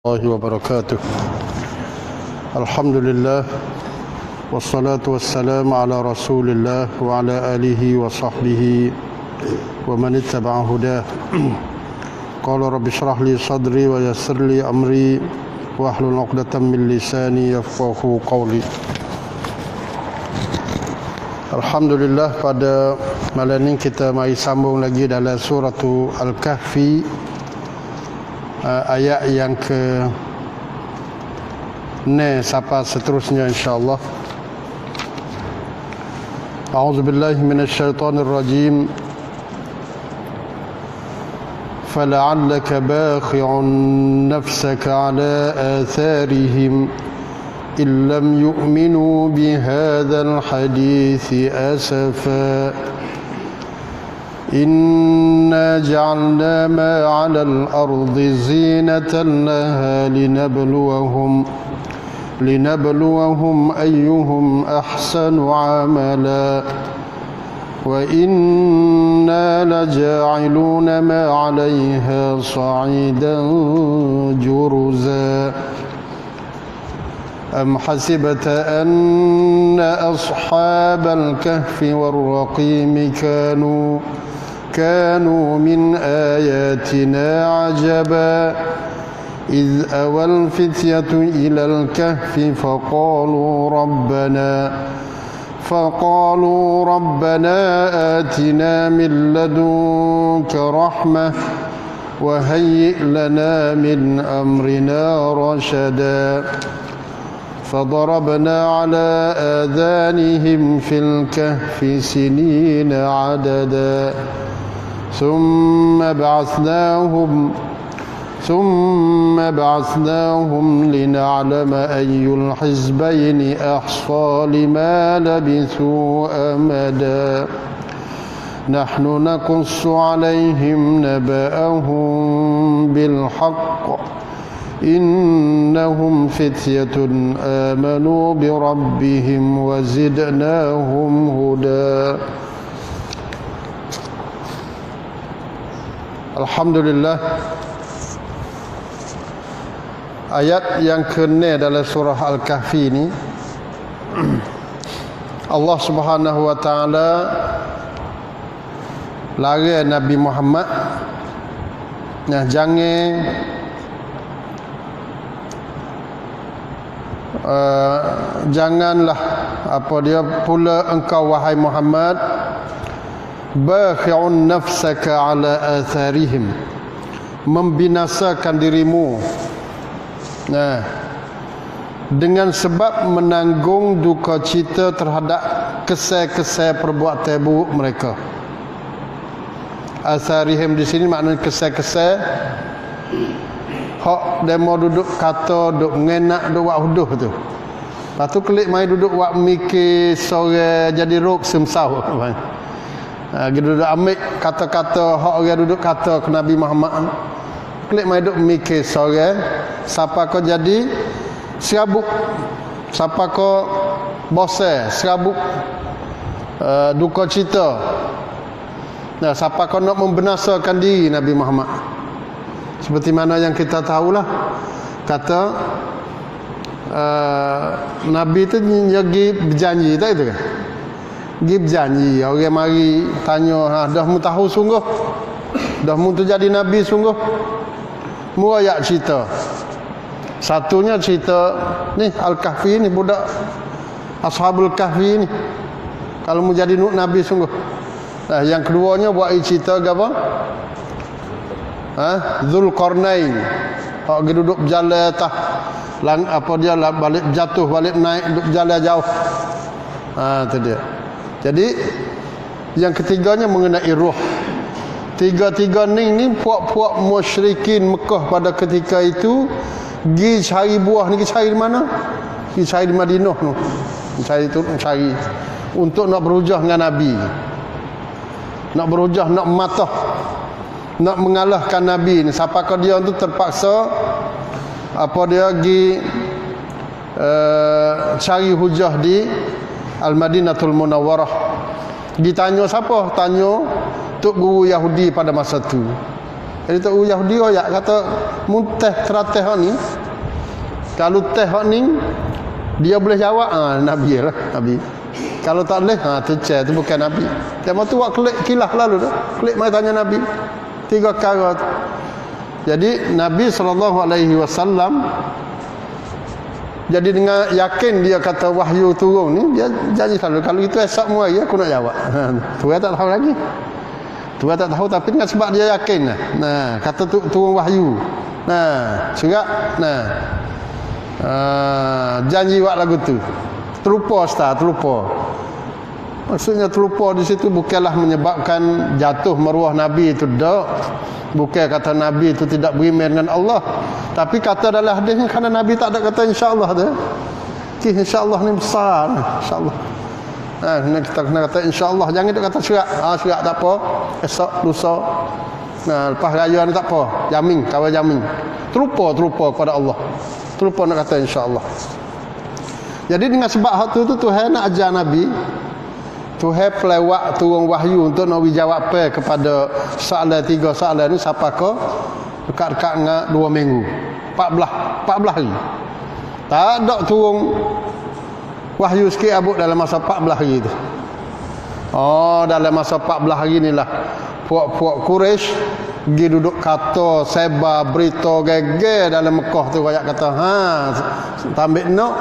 الله وبركاته. الحمد لله والصلاة والسلام على رسول الله وعلى آله وصحبه ومن اتبع هداه. قال رب اشرح لي صدري ويسر لي أمري واحلل عقدة من لساني يفقهوا قولي. Alhamdulillah, pada malam ini kita mari sambung lagi dalam surah Al-Kahfi, ayat yang ke 6 sampai seterusnya insya-Allah. A'udzubillahi minasyaitonir rajim. فَلَعَلَّكَ بَاخِعٌ نَفْسَكَ عَلَى آثَارِهِمْ إِن لَّمْ يُؤْمِنُوا بِهَذَا الْحَدِيثِ أَسَفًا إِنَّا جَعَلْنَا مَا عَلَى الْأَرْضِ زِينَةً لَهَا لِنَبْلُوَهُمْ أَيُّهُمْ أَحْسَنُ عَمَلًا وَإِنَّا لَجَاعِلُونَ مَا عَلَيْهَا صَعِيدًا جُرُزًا أَمْ حَسِبْتَ أَنَّ أَصْحَابَ الْكَهْفِ وَالرَّقِيمِ كانوا من آياتنا عجبا إذ أوى الفتية إلى الكهف فقالوا ربنا آتنا من لدنك رحمة وهيئ لنا من أمرنا رشدا فضربنا على آذانهم في الكهف سنين عددا ثم بعثناهم لنعلم أي الحزبين أحصى لما لبثوا أمدا نحن نقص عليهم نبأهم بالحق إنهم فتية آمنوا بربهم وزدناهم هدى. Alhamdulillah, ayat yang ke-6 dalam surah Al-Kahfi ini, Allah Subhanahu wa taala larang Nabi Muhammad janganlah pula engkau wahai Muhammad bakhi'un nafsaka ala atharihim, membinasakan dirimu dengan sebab menanggung duka cita terhadap kesal-kesal perbuatan buruk mereka. Atharihim di sini maknanya kesal-kesal hak demo duduk kata duk mengenak duk buat huduh tu. Lepas tu kelik mai duduk buat mikir sore jadi ruk semsau. Duduk ambil kata-kata hak orang duduk kata ke Nabi Muhammad. Kelik mai duk mikir sore siapa kau jadi serabut, siapa kau bosan serabut duka cita. Siapa kau nak membinasakan diri Nabi Muhammad. Seperti mana yang kita tahulah, kata Nabi tu pergi berjanji, tak itu kan? Pergi berjanji, orang mari tanya, dah mu tahu sungguh? Dah mu tu jadi Nabi sungguh? Mu ayat cerita. Satunya cerita ni Al-Kahfi ni, budak Ashabul Kahfi ni. Kalau mu jadi Nabi sungguh. Yang keduanya buat cerita apa? Zulkarnain. Hak duduk berjalan atas balik jatuh balik naik duduk berjalan jauh. Itu dia. Jadi yang ketiganya mengenai ruh. Tiga-tiga ni puak-puak musyrikin Mekah pada ketika itu pergi cari buah ni, cari di mana? Pergi cari di Madinah tu. Cari untuk nak berhujah dengan Nabi. Nak berhujah, nak matah, nak mengalahkan Nabi ni. Siapakah dia tu terpaksa dia pergi cari hujah di Al-Madinatul Munawwarah. Ditanya siapa? Tanya Tok Guru Yahudi pada masa tu. Jadi Tok Guru Yahudi royak kata muntah teratih ni Kalau teh hak ni dia boleh jawab, Nabi lah, Nabi. Kalau tak boleh, tu tu bukan Nabi. Tema tu buat klik kilah lalu tu. Klik mai tanya Nabi. 3 perkara tu. Jadi Nabi SAW jadi dengan yakin dia kata wahyu turun ni, dia janji selalu kalau itu esok hari aku nak jawab. Tu tak tahu lagi. Tu tak tahu tapi dengan sebab dia yakin. Nah, kata turun wahyu. Nah, surat. Nah. Janji buat lagu tu. Terlupa ustaz, terlupa. Maksudnya terlupa di situ bukanlah menyebabkan jatuh maruah Nabi itu dak. Bukan kata Nabi itu tidak beriman dengan Allah. Tapi kata dalam hadis ni kerana Nabi tak ada kata insya-Allah tu. Insya-Allah ni besar, insya-Allah. Kita kena kata insya-Allah, jangan duk kata surat. Surat tak apa. Esok lusa. Lepas raya ni tak apa. Jamin, kawal jamin. Terlupa kepada Allah. Terlupa nak kata insya-Allah. Jadi dengan sebab hak tu Tuhan nak ajar Nabi, Tuhan pelewak turun wahyu untuk nak jawab kepada soalan 3 soalan ni siapa ke dekat-dekat dengan 2 minggu. 14 hari. Tak ada turun wahyu sikit abuk dalam masa 14 hari tu. Dalam masa 14 hari ni lah puak-puak Quraisy pergi duduk kata sebar berita geger dalam Mekah tu rakyat kata tambik nak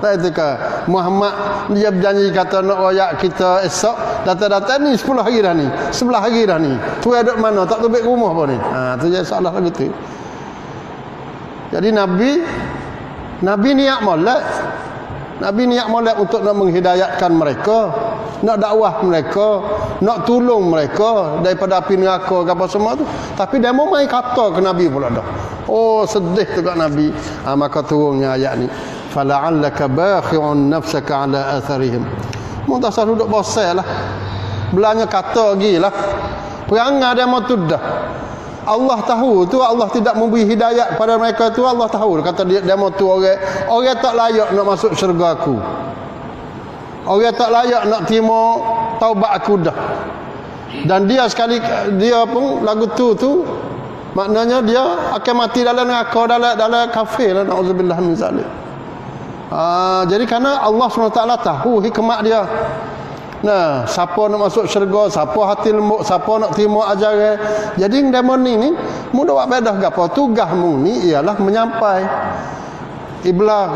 tak itu ke Muhammad dia berjanji kata nak rakyat kita esok data-data ni 10 hari dah ni 11 hari dah ni tu duduk mana tak tubik rumah pun ni tu jadi salah lagi tu. Jadi Nabi niat molek. Nabi niat molek untuk nak menghidayatkan mereka, nak dakwah mereka, nak tolong mereka daripada api neraka ke apa semua tu. Tapi dia mau mai kata ke Nabi pula dah. Sedih tu kat Nabi. Maka turunnya ayat ni. Fala'allaka bakhi'un nafsaka ala atharihim. Mu tak sah duduk bosan lah. Belanya kata lagi lah. Perangai dia mau tu dah. Allah tahu tu Allah tidak memberi hidayat pada mereka tu Allah tahu kata dia mau tu orang tak layak nak masuk syurga aku. Orang tak layak nak terima taubat aku dah. Dan dia pun lagu tu maknanya dia akan mati dalam neraka dalam kafir lah naudzubillah min zalik. Jadi kerana Allah SWT tahu hikmat dia. Nah, siapa nak masuk syurga, siapa hati lembut, siapa nak terima ajaran. Jadi demon ni mudah buat bedah gapo tugasmu ni ialah menyampai iblag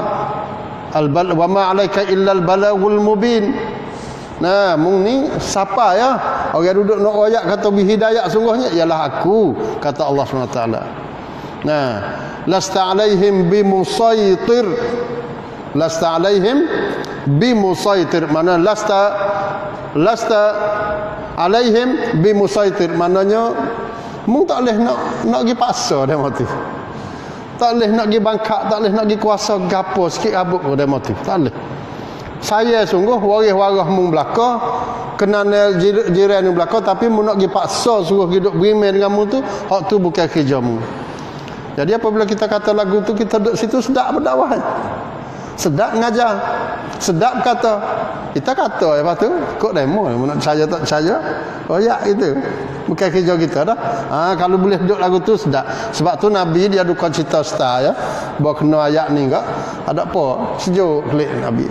al-bal wa ma alaika illa al-balagul mubin. Nah, mung ni siapa ya? Orang duduk nak royak kata bi hidayah sungguhnya ialah aku kata Allah SWT. Nah, lasta alaihim bimusaitir. Lasta alaihim bimusaitir mana lasta alaihim bimusaitir maknanya mung tak boleh nak pergi paksa dia mati. Tak boleh nak pergi bangkak, tak boleh nak pergi kuasa gapo sikit abuk dia mati. Tak boleh. Saya sungguh waris-waris mung belaka kenal jiran mung belaka tapi mung nak pergi paksa suruh hidup beriman dengan mung tu hak tu bukan kerjamu. Jadi apabila kita kata lagu tu kita duduk situ sedap berdakwah. Sedap mengajar, sedap kata. Kita kata lepas tu kok demo nak percaya tak percaya royak gitu. Bukan kerja kita dah. Kalau boleh duduk lagu tu sedap. Sebab tu Nabi dia duka cita star ya. Bawa kena ayat ni enggak ada apa sejuk klik Nabi.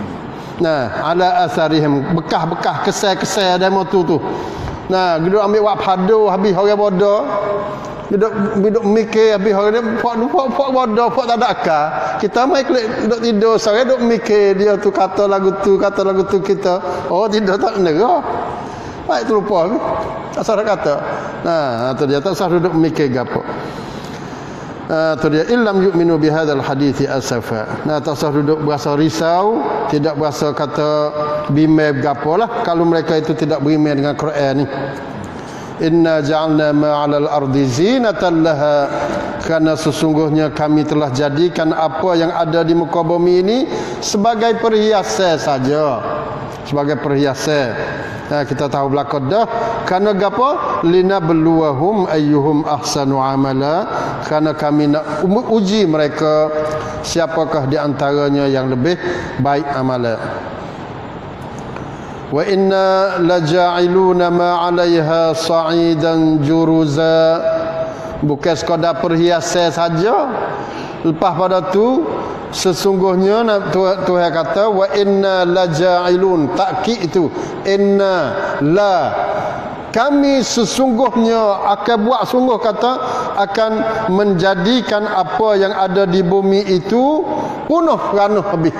Nah, ala asarihim bekah-bekah kesal-kesal demo tu. Nah, duduk ambil wak padu habis orang bodoh. Duduk mikir habis orang dia pok bodoh, pok tak ada akal. Kita mai klik duduk tidur, sore duduk mikir dia tu kata lagu tu kita. Tidur tak benar. Baik terlupa. Tak salah kata. Nah, tu dia tak sah duduk mikir gapo. Tu dia illam yu'minu bihadzal hadithi asafa. Nah, tak sah duduk berasa risau, tidak berasa kata bimbang gapolah kalau mereka itu tidak beriman dengan Quran ni. Inna ja'alna ma'alal ardi zinatan laha, karena sesungguhnya kami telah jadikan apa yang ada di muka bumi ini sebagai perhiasan saja, sebagai perhiasan. Kita tahu belakang dah kerana gapo linabluwahum ayyuhum ahsanu amala, kerana kami nak uji mereka siapakah di antaranya yang lebih baik amalan. Wa inna laja'iluna ma 'alaiha sa'idan juruza. Bukan sekadar perhiasan saja. Lepas pada tu Sesungguhnya Tuhan kata wa inna laja'ilun, takkid itu inna la, kami sesungguhnya akan buat, sungguh kata akan menjadikan apa yang ada di bumi itu punah ranuh habis,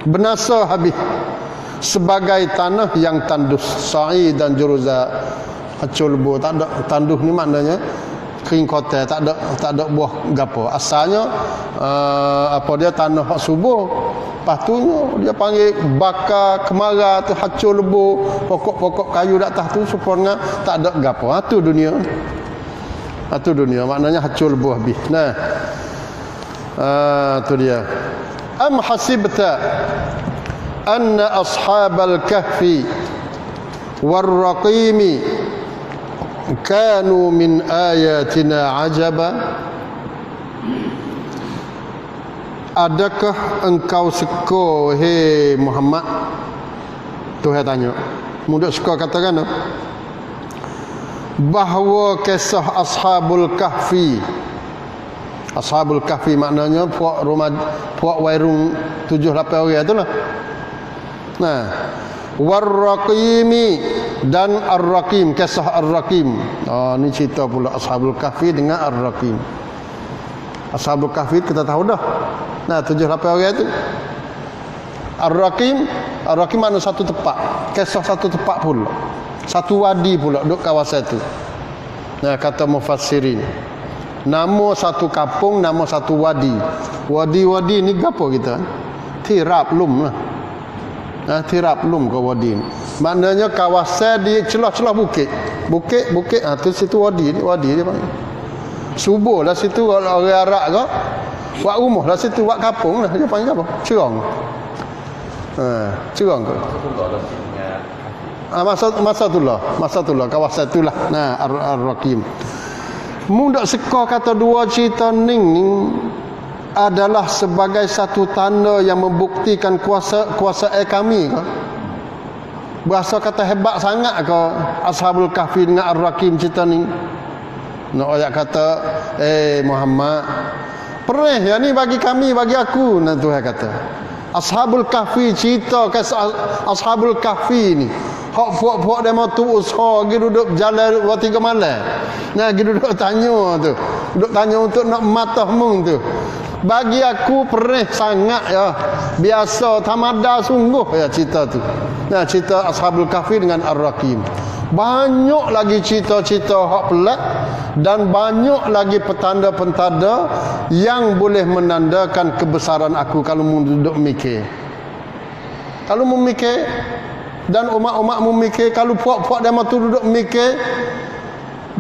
binasa habis, sebagai tanah yang tandus, sa'i dan juruza, hacul bu, tak ada tandus ni maknanya kering kotor, tak ada buah gapo. Asalnya apa dia, tanah hak subur. Lepas tu dia panggil bakar kemara tu, hacur lebu, pokok-pokok kayu di atas tu supaya tak ada gapo. Tu dunia. Tu dunia maknanya hacur lebu habis. Nah. Tu dia. Am hasibta anna ashabal kahfi warraqimi kanu min ayatina ajaba. Adakah engkau suka, hei Muhammad? Tuhan tanya. Mudah suka katakan bahawa kisah Ashabul Kahfi. Ashabul Kahfi maknanya puak rumah, puak wairung 7-8 orang itulah. Nah, Warraqimi dan Ar-Raqim, kisah Ar-Raqim. Ni cerita pula Ashabul Kahfi dengan Ar-Raqim. Ashabul Kahfi kita tahu dah. Nah, 7-8 orang itu. Ar-Raqim mana satu tempat. Kisah satu tempat pula. Satu wadi pula duduk kawasan itu. Nah, kata mufassirin. Nama satu kampung, nama satu wadi. Wadi-wadi ni gapo kita? Tirab lum lah. Tirab lum ke wadi ni. Maknanya kawasan di celah-celah bukit. Bukit, tu situ wadi dia panggil. Subur lah situ orang Arab ke. Buat rumah lah situ, buat kampung lah. Dia panggil apa? Cerong. Cerong ke? Masa itulah kawasan itulah. Nah, Ar-Raqim. Mudak seka kata dua cerita ni adalah sebagai satu tanda yang membuktikan kuasa kami ke? Berasa kata hebat sangat ke Ashabul Kahfi dengan Ar-Raqim cerita ni? Nak ayat kata, Muhammad, perih ya ni bagi kami, bagi aku. Nah, Tuhan kata Ashabul Kahfi, cerita ke Ashabul Kahfi ni, hak puak-puak dia mau tu usaha pergi duduk jalan 2-3 malam. Nah, pergi duduk tanya tu, duduk tanya untuk nak matahmu tu. Bagi aku perih sangat ya. Biasa tamada sungguh ya cerita tu. Nah, cerita Ashabul Kahfi dengan Ar-Raqim. Banyak lagi cerita-cerita hak pelik dan banyak lagi petanda-petanda yang boleh menandakan kebesaran aku kalau mu duduk mikir. Kalau mu mikir dan umat-umat mu mikir, kalau puak-puak dia tu duduk mikir,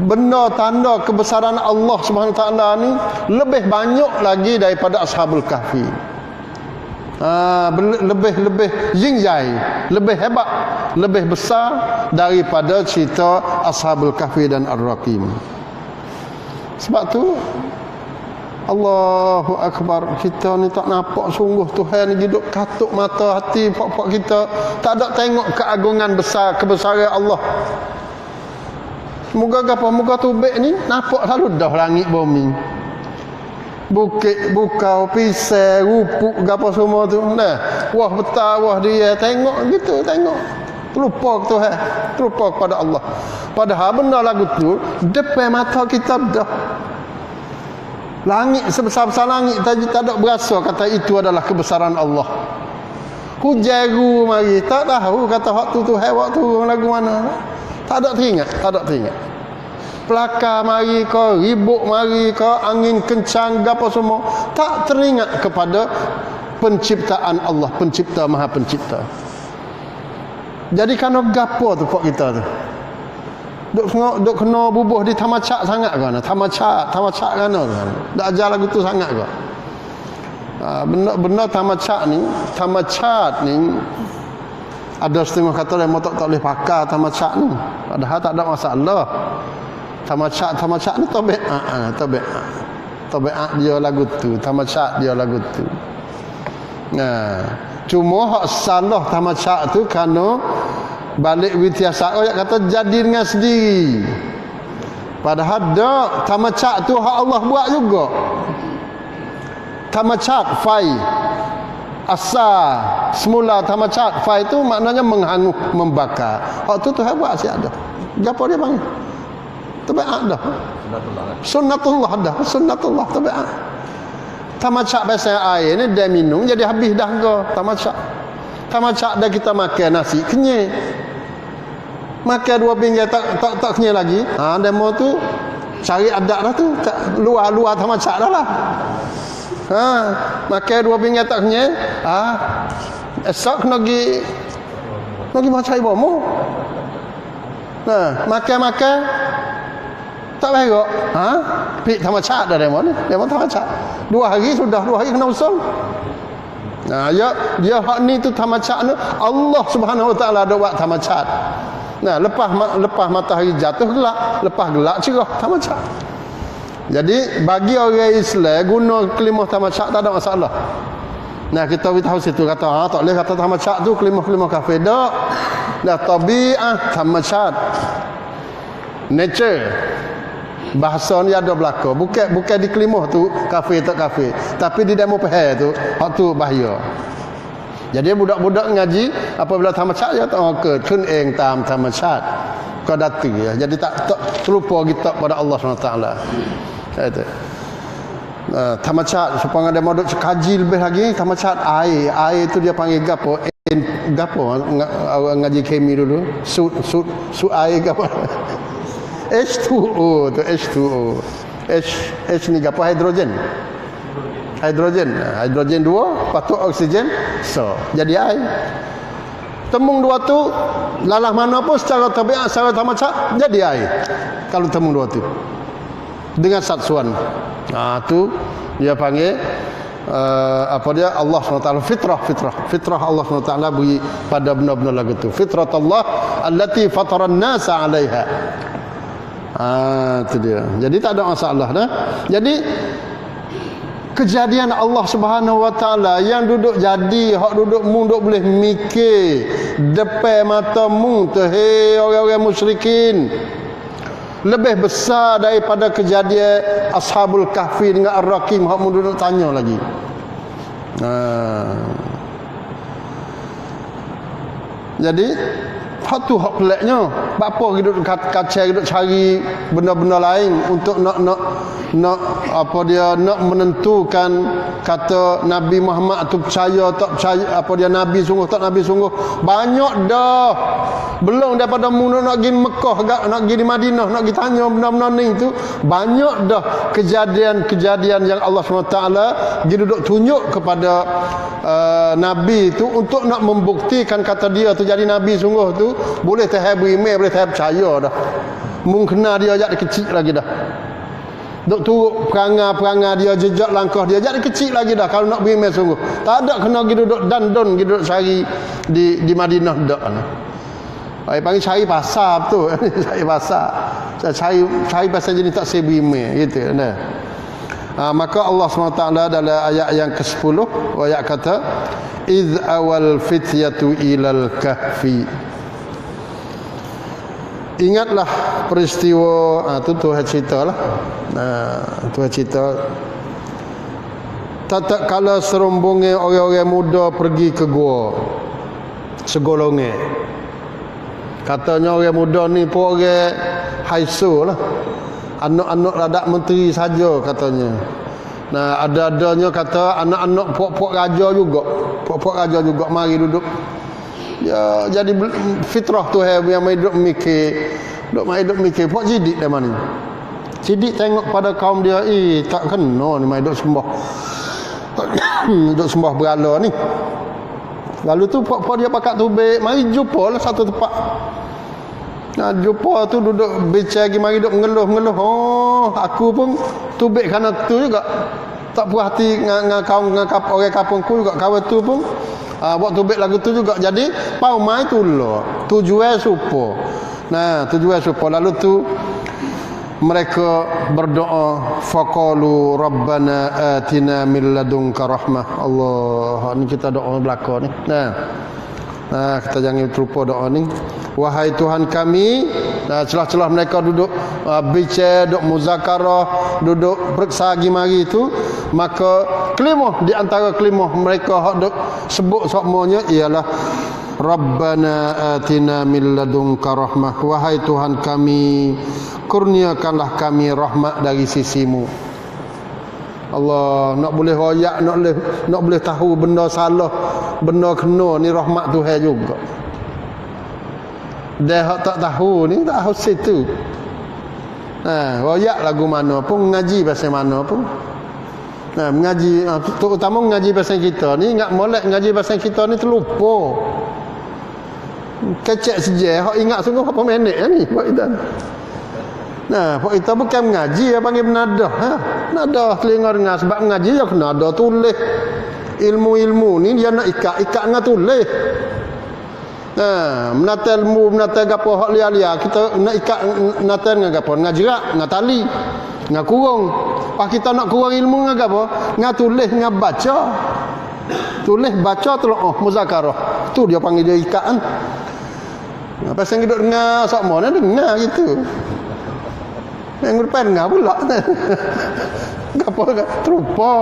benda tanda kebesaran Allah Subhanahu Wa Taala ni lebih banyak lagi daripada Ashabul Kahfi. Lebih jinjai, lebih hebat, lebih besar daripada cerita Ashabul Kahfi dan Ar-Raqim. Sebab tu Allahu Akbar, kita ni tak nampak sungguh Tuhan ni hidup katuk mata hati puak-puak kita, tak ada tengok keagungan besar, kebesaran Allah. Moga apa, moga tubik ni nampak selalu dah langit bumi. Bukit, bukau, pisai, rupuk, apa semua tu. Nah, wah betar, wah dia. Tengok gitu, tengok. Terlupa ke Tuhan, terlupa kepada Allah. Padahal benda lagu tu depan mata kita dah. Langit sebesar-besar langit tadi tak ada berasa kata itu adalah kebesaran Allah. Hujan mari tak tahu kata waktu tu waktu lagu mana. Tak ada teringat, tak ada teringat. Pelakar mari ke, ribut mari ke, angin kencang apa semua, tak teringat kepada penciptaan Allah, pencipta maha pencipta. Jadi kena gapo tu pok kita tu. Duk kena bubuh di tamacak sangat kan? Tamacak kan? Dak ajar lagu tu sangat ke? Benda tamacak ni ada setengah kata yang tak boleh pakai tamacak ni. Padahal tak ada masalah. Tamacak ni tabiat dia lagu tu, tamacak dia lagu tu. Nah, cuma hak salah tamacak tu kerana balik witiasa ayat kata jadi dengan sendiri. Padahal dak tamacak tu hak Allah buat juga. Tamacat fai. Asal semula tamacat fai itu maknanya menghangus, membakar. Hak tu Tuhan buat siap dah. Gapo dia panggil? Tabiat dah. Sunnatullah dah. Sunnatullah tabiat. Tamacat biasa air ni dia minum jadi habis dah ke tamacat. Tamacat dah kita makan nasi kenyang. Makan 2 pinggan tak kenyang lagi. Demo tu cari adat dah tu. Luar tamacat dah lah. Makan 2 pinggan tak kenyang. Esok kena pergi macam ibu mu. Makan tak berak. Pik tamacat dah demo ni. Demo tamacat. 2 hari sudah, 2 hari kena usul. Dia hak ni tu tamacat ni Allah Subhanahu Wa Taala ada buat tamacat. Lepas matahari jatuh gelap, lepas gelap cerah tamacat. Jadi bagi orang Islam guna kelimah tamacat tak ada masalah. Kita beritahu situ kata tak boleh kata tamacat tu kelimah-kelimah kafir dak. Tabiat tamacat. Nature. Bahasa ni ada belaka. Bukan di kelimah tu kafir tak kafir, tapi di demo pehal tu hak tu bahaya. Jadi budak-budak ngaji apabila tamacat dia tak ke tun eng tam tamacat. Kau dati ya. Jadi tak terlupa kita pada Allah SWT. Itu. Tamacat supaya dia mau duk kaji lebih lagi tamacat air tu dia panggil gapo? Gapo ngaji kemi dulu. Su air gapo? H2O tu H2O. H ni gapo hidrogen. Hidrogen 2 lepas tu oksigen jadi air. Tembung 2 tu lalah mana pun secara tabiat secara tamacat jadi air. Kalau tembung 2 tu dengan satsuan tu dia panggil apa dia Allah SWT fitrah Allah SWT beri pada benda-benda lagu tu. Fitratullah allati fataran nasa 'alaiha. Itu dia. Jadi tak ada masalah dah. Jadi kejadian Allah Subhanahu Wa Taala yang duduk jadi, hak duduk mu duk boleh mikir depan mata mu tu, hei orang-orang musyrikin, lebih besar daripada kejadian Ashabul Kahfi dengan Ar-Raqim hak mu duduk tanya lagi. Jadi hak tu hak peliknya. Bapa duduk kacau duduk cari benda-benda lain untuk nak apa dia nak menentukan kata Nabi Muhammad tu percaya tak percaya, apa dia nabi sungguh tak nabi sungguh. Banyak dah. Belum daripada mula nak pergi Mekah, nak pergi di Madinah, nak pergi tanya benda-benda ni tu, banyak dah kejadian-kejadian yang Allah SWT dia duduk tunjuk kepada nabi tu untuk nak membuktikan kata dia tu jadi nabi sungguh tu. Boleh tahap beriman, boleh tahap percaya dah. Mungkin dia ajak dia kecil lagi dah. Duk turut perangai dia, jejak langkah dia jadi kecil lagi dah kalau nak beriman sungguh. Tak ada kena pergi duduk dandon, pergi duduk cari di Madinah dak. Ai panggil cari pasar tu. Cari pasar. Cari pasar jenis tak saya beriman gitu nah. Maka Allah SWT dalam ayat yang ke-10 ayat kata iz awal fityatu ilal kahfi. Ingatlah peristiwa tu cerita lah. Tu cerita tak kala serombongan orang-orang muda pergi ke gua segolongan. Katanya orang muda ni pun orang haisu lah, anak-anak radak menteri saja katanya. Ada-adanya kata anak-anak puak-puak raja juga. Puak-puak raja juga mari duduk. Ya, jadi fitrah tu yang mai duk mikir. Duk mikir puak sidik dah mana. Sidik tengok pada kaum dia, tak kena ni mai duk sembah. Duk sembah berhala ni. Lalu tu puak-puak dia pakat tubik, mari jumpa lah satu tempat. Jumpa tu duduk bicara lagi, mari duk mengeluh. Oh, aku pun tubik kerana tu juga. Tak puas hati dengan kaum orang kampungku juga, kawan tu pun buat tubik lagu tu juga. Jadi pau mai tu lah tujuan supo. Tujuan supo. Lalu tu mereka berdoa, faqalu rabbana atina min ladunka rahmah. Allah, ni kita doa belaka ni. Kita jangan terlupa doa ni. Wahai Tuhan kami, celah-celah mereka duduk bicara, duduk muzakarah, duduk periksa lagi mari itu, maka Kelimah di antara kelimah mereka hak duk sebut semuanya ialah Rabbana atina min ladunka rahmah, wahai Tuhan kami, kurniakanlah kami rahmat dari sisimu. Allah nak boleh royak, nak boleh tahu benda salah, benda kena ni rahmat Tuhan juga. Dia hak tak tahu ni tak tahu situ. Royak lagu mana pun, ngaji pasal mana pun. Mengaji terutama mengaji pasal kita ni, ingat molek ngaji pasal kita ni terlupa. Kecek saja hak ingat sungguh berapa minit ni buat kita. Pak kita bukan mengaji, dia panggil menadah. Menadah telinga dengar, sebab mengaji dia kena ada tulis. Ilmu-ilmu ni dia nak ikat dengan tulis. Menata ilmu, menata gapo hak liar-liar, kita nak ikat menata dengan gapo? Dengan jerat, dengan tali, dengan kurung. Pas kita nak kurang ilmu dengan gapo? Dengan tulis, dengan baca. Tulis, baca, telaah, muzakarah. Tu dia panggil dia ikat kan. Pasal duduk dengar sama ni dengar gitu. Yang depan dengar pula. Gapo terupa.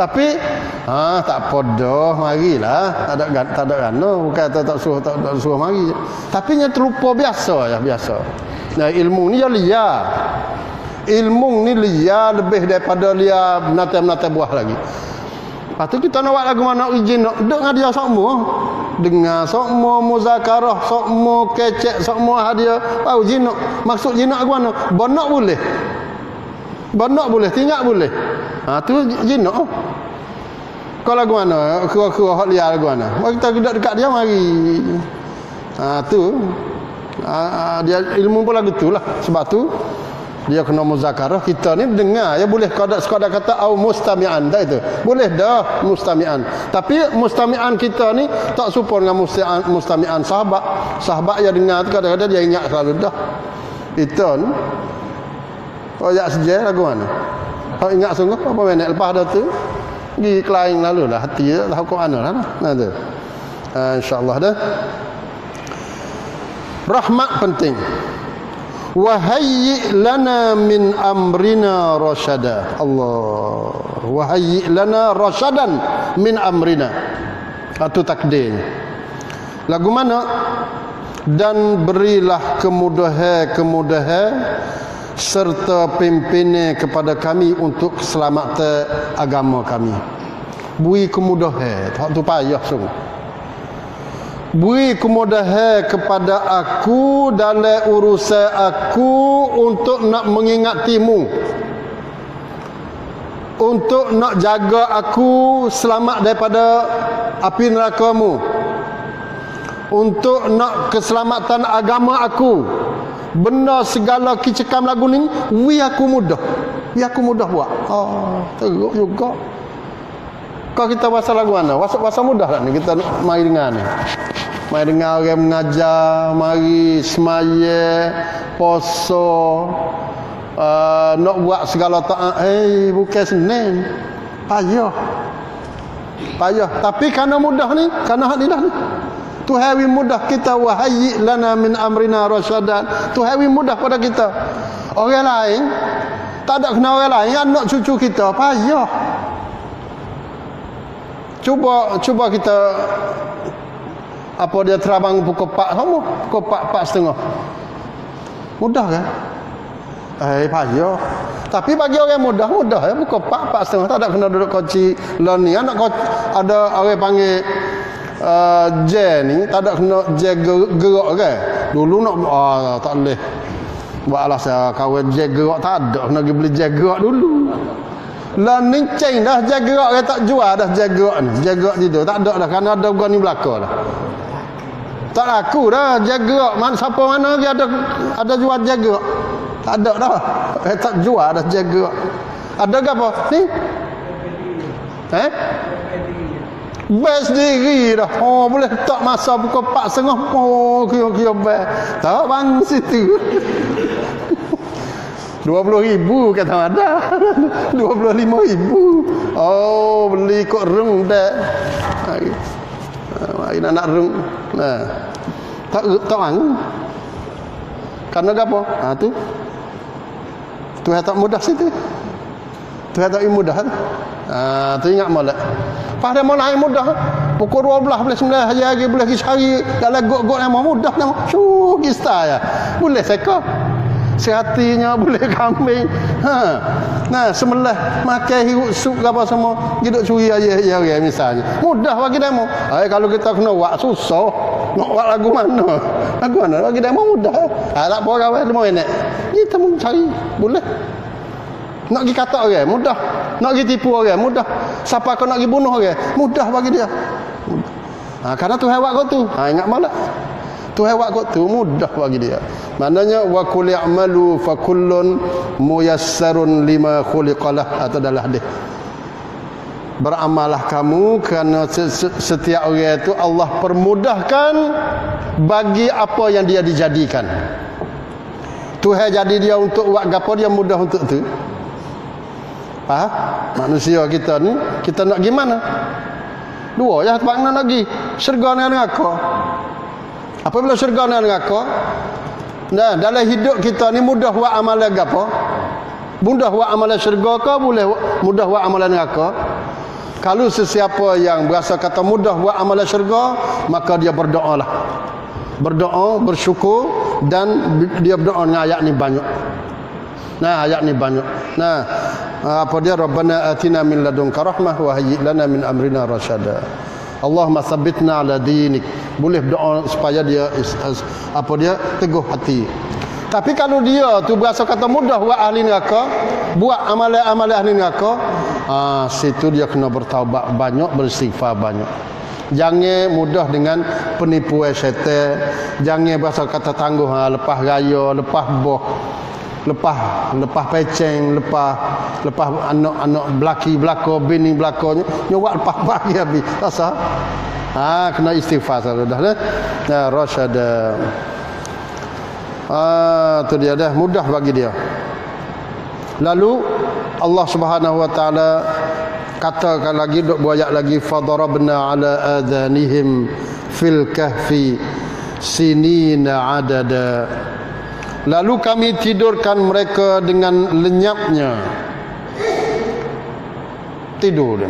Tapi tak apa dah, marilah. Tak ada gana, bukan tak suruh mari. Tapi nya terlupa biasa ya, biasa. Nah, ilmu ni dia liar. Ilmu ni liar lebih daripada liar menata-menata buah lagi. Lepas tu kita nak buat lagu mana izin nak duduk dengan dia semua. Dengar semua muzakarah, semua kecek, semua hadiah. Tahu jinak. Maksud jinak ke mana? Bonak boleh. Bonak boleh, tinggal boleh. Tu jinak. Kau lagu mana? Kura-kura hak liar lagu mana? Mari kita duduk dekat dia mari. Tu. Dia ilmu pun lagu tu lah. Sebab tu dia kena muzakarah. Kita ni dengar ya, boleh sekadar kata au mustami'an dah itu. Boleh dah mustami'an. Tapi mustami'an kita ni tak serupa dengan mustami'an sahabat. Sahabat yang dengar tu kadang-kadang dia ingat selalu dah. Itu ni. Royak saja lagu mana? Kau ingat sungguh apa minit lepas dah tu pergi kelaing lalu lah, hati dia tahu kau mana lah. Nah tu. InsyaAllah dah. Rahmat penting. Wahayyi lana min amrina rasyada. Allah. Wahayyi lana rasyadan min amrina. Itu takdirnya. Lagu mana? Dan berilah kemudahan serta pimpinnya kepada kami untuk keselamatan agama kami. Beri kemudahan. Tak tu payah sungguh. Beri kemudahan kepada aku dalam urusan aku untuk nak mengingatimu, untuk nak jaga aku selamat daripada api nerakamu, untuk nak keselamatan agama aku. Benda segala kicekam lagu ni aku mudah buat. Teruk juga. Kalau kita bahasa lagu mana? Bahasa mudah tak ni kita mari dengar ni. Mari dengar orang mengajar, mari semaya, puasa, nak buat segala taat. Bukan senang. Payah. Tapi kerana mudah ni, kerana hak ni dah ni. Tuhan mudah kita, wahayyi lana min amrina rasyadan. Tuhan mudah pada kita. Orang lain tak ada kena orang lain, anak cucu kita payah. Cuba kita apa dia terabang pukul 4 sama, pukul 4, 4:30. Mudah kan? Payah. Tapi bagi orang mudah ya, pukul 4, 4:30 tak ada kena duduk koci lon ni. Anak ada orang panggil ni tak ada kena gerak kan. Dulu nak tak boleh buat alasan kawan gerak, tak ada kena pergi beli gerak dulu. Lah ni ceng dah gerak dia tak jual dah gerak ni. Gerak situ tak ada dah kerana ada bukan ni belaka dah. Tak laku dah gerak. Siapa mana lagi ada jual gerak? Tak ada dah. Tak jual dah gerak. Ada ke apa? Ni? Best diri dah. Boleh tak masa pukul 4:30. Kira-kira best. Tak bang situ. 20,000 kata ada. 25,000. Beli kok rung dah. Mari nak rung. Tak bang. Karena apa? Tu. Tuhan tak mudah situ. Tuhan tak mudah tu. Tu ingat molek. Pas dia mulai mudah. Pukul 12 boleh 9 hari boleh pergi cari dalam gok-gok yang mudah nama. Syuh kita ya. Boleh seka. Sehatinya boleh kambing. Nah, sembelih makan hidup sup apa semua, hidup curi aja misalnya. Mudah bagi demo. Kalau kita kena buat susah. Nak buat lagu mana? Lagu mana? Bagi demo mudah. Tak apa kawan demo enak. Kita mau cari boleh. Nak pergi kata orang mudah. Nak pergi tipu orang mudah. Siapa kau nak pergi bunuh orang mudah bagi dia. Karena Tuhan buat kau tu. Ingat malah. Tuhan buat kau tu mudah bagi dia. Maknanya wa qul i'malu fa kullun muyassarun lima khuliqalah, atau dalam hadis. Beramallah kamu kerana setiap orang itu Allah permudahkan bagi apa yang dia dijadikan. Tuhan jadi dia untuk buat apa, dia mudah untuk tu. Faham? Manusia kita ni, kita nak gimana? Dua ya tempat nak pergi. Syurga dengan neraka. Apabila syurga dengan neraka, nah, dalam hidup kita ni mudah buat amalan apa? Mudah buat amalan syurga ke boleh mudah buat amalan neraka? Kalau sesiapa yang berasa kata mudah buat amalan syurga, maka dia berdoalah. Berdoa, bersyukur, dan dia berdoa dengan ayat ni banyak. Nah, ayat ni banyak. Nah, apa dia? Rabbana atina min ladunka rahmah wa hayyi lana min amrina rasyada. Allahumma tsabbitna ala dinik. Boleh doa supaya dia apa dia teguh hati. Tapi kalau dia tu berasa kata mudah buat ahli neraka, buat amalan-amalan ahli neraka, situ dia kena bertaubat banyak, beristighfar banyak. Jangan mudah dengan penipuan syaitan. Jangan berasa kata tangguh lepas raya, lepas boh, lepas peceng, lepas anak-anak belako bini belakonya nyawak lepas pagi habis. Rasa kena istighfar dah dah. Nah, rasyada. Tu dia dah mudah bagi dia. Lalu Allah Subhanahu wa taala katakan lagi, duk buayat lagi, fadarabna ala adhanihim fil kahfi sinina adada. Lalu kami tidurkan mereka dengan lenyapnya. Tidur dia.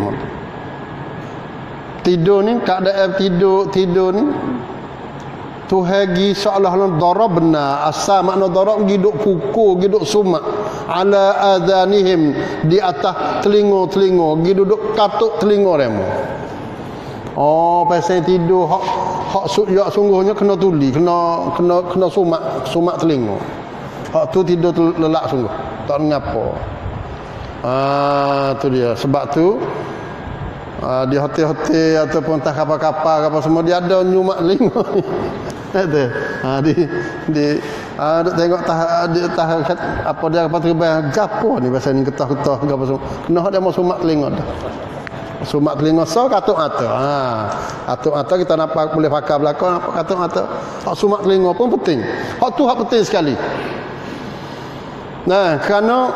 Tidur ni keadaan tidur ni Tuhan gi seolah-olah darabna, asal makna darab gi duk pukul, gi duk sumak ala adhanihim, di atas telinga-telinga, gi duduk katuk telinga remo. Pasal tidur hak sungguhnya kena tuli, kena sumak telinga. Hak tu tidur lelak sungguh, tak ngapa. Tu dia. Sebab tu di hotel-hotel ataupun tak kapal-kapal apa semua dia ada nyumak telinga ni. Ada. Duk tengok apa dia kapal terbang gapo ni pasal ni ketah-ketah gapo semua. Kena dia mau sumak telinga dah. Sumak telinga katuk mata. Katuk mata kita nampak boleh pakai belakang, nampak katuk mata. Hak sumak telinga pun penting. Hak tu hak penting sekali. Nah, kerana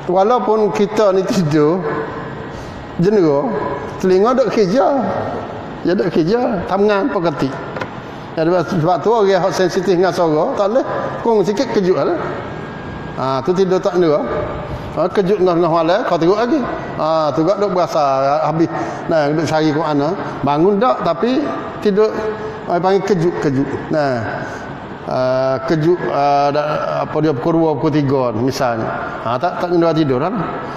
walaupun kita ni tidur jenera, telinga duk kerja. Dia duk kerja, tangan apa ketik. Sebab tu orang yang sensitif dengan suara, tak boleh kurang sikit kejut lah. Tu tidur tak kena. Kejut dengan malam, kau teruk lagi. Tu gak duk berasa habis. Nah, duk cari Quran, bangun tak tapi tidur panggil kejut. Nah, kejut apa dia pukul 2 pukul 3 misalnya. Tak kena tidur lah.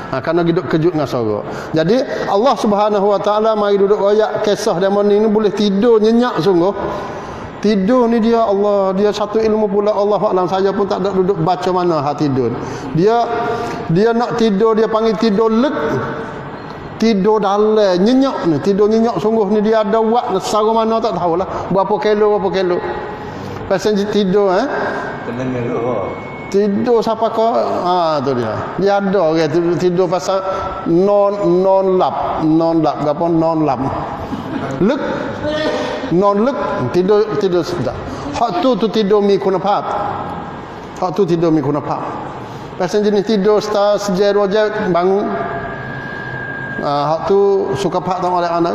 Kerana hidup kejut dengan suara. Jadi Allah Subhanahu wa taala mari duduk royak kisah dia ni boleh tidur nyenyak sungguh. Tidur ni dia Allah, dia satu ilmu pula Allah alam, saya pun tak ada duduk baca mana hak tidur. Dia nak tidur, dia panggil tidur leg. Tidur dalam nyenyak ni, tidur nyenyak sungguh ni dia ada buat secara mana tak tahulah. Berapa kilo. Pasal tidur tidur siapa kau? Tu dia. Dia ada orang tidur pasal non lap apa non lap. Lek non lek tidur sudah. Hak tu tidur mi kuna pap. Hak tu tidur mi kuna pap. Pasal jenis tidur sejak roja bangun. Hak tu suka pak tak oleh anak.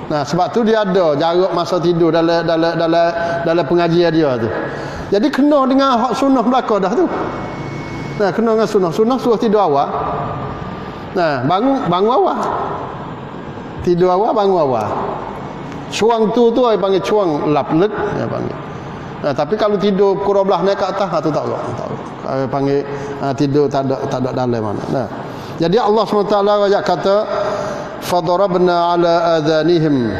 Nah, sebab tu dia ada jarak masa tidur dalam pengajian dia tu. Jadi kena dengan hak sunnah belaka dah tu. Nah, kena dengan sunnah suruh tidur awal. Nah, bangun awal. Tidur awal, bangun awal. Cuang tu ai panggil cuang laplek, ya panggil. Nah, tapi kalau tidur pukul 12 naik ke atas, tu tak boleh. Panggil tidur tak ada dalam mana. Nah, jadi Allah SWT ayat kata fadarabna ala adhanihim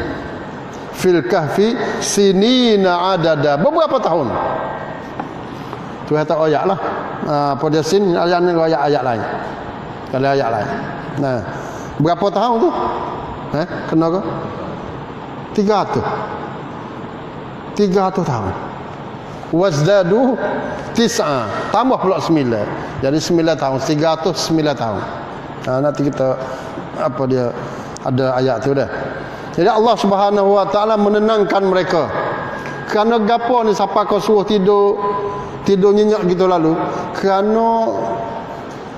fil kahfi sinina adada. Beberapa tahun. Tu kata ayat lah. Apa dia sin ayat ni ayat lain. Kalau ayat lain. Nah, berapa tahun tu? Kena ke? 300 tahun. Wazdadu tis'a, tambah pula 9. Jadi 9 tahun, 309 tahun. Nanti kita apa dia ada ayat tu dah. Jadi Allah Subhanahu Wa Taala menenangkan mereka. Kerana gapo ni siapa kau suruh tidur nyenyak gitu lalu? Kerana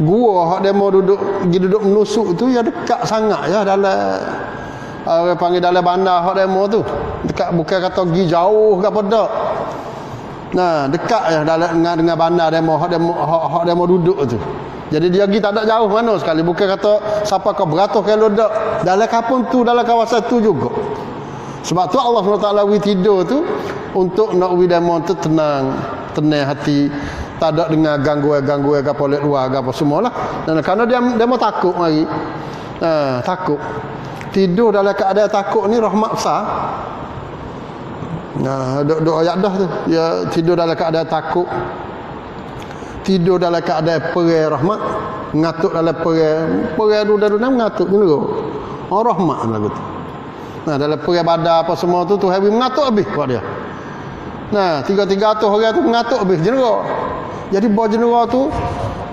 gua hak demo duduk menusuk tu ya dekat sangat ya dalam orang panggil dalam bandar hak demo tu. Dekat, bukan kata pergi jauh ke apa dak. Nah, dekat ya dengan bandar demo hak demo duduk tu. Jadi dia pergi tak ada jauh mana sekali. Bukan kata siapa kau beratus kilo dak. Dalam kampung tu, dalam kawasan tu juga. Sebab tu Allah SWT wi tidur tu untuk nak wi demo tu tenang hati. Tak ada dengan gangguan ke polik luar ke apa semualah. Dan kerana dia mau takut mari. Takut. Tidur dalam keadaan takut ni rahmat besar. Duk ayat dah tu. Dia tidur dalam keadaan takut. Tidur dalam keadaan perai rahmat. Ngatuk dalam perai duda-duda mengatuk juga. Rahmat lagu tu. Nah, dalam perai badan apa semua tu Tuhan mengatuk habis kat dia. Nah, 300 orang tu mengatuk habis jenera. Jadi bawah jenera tu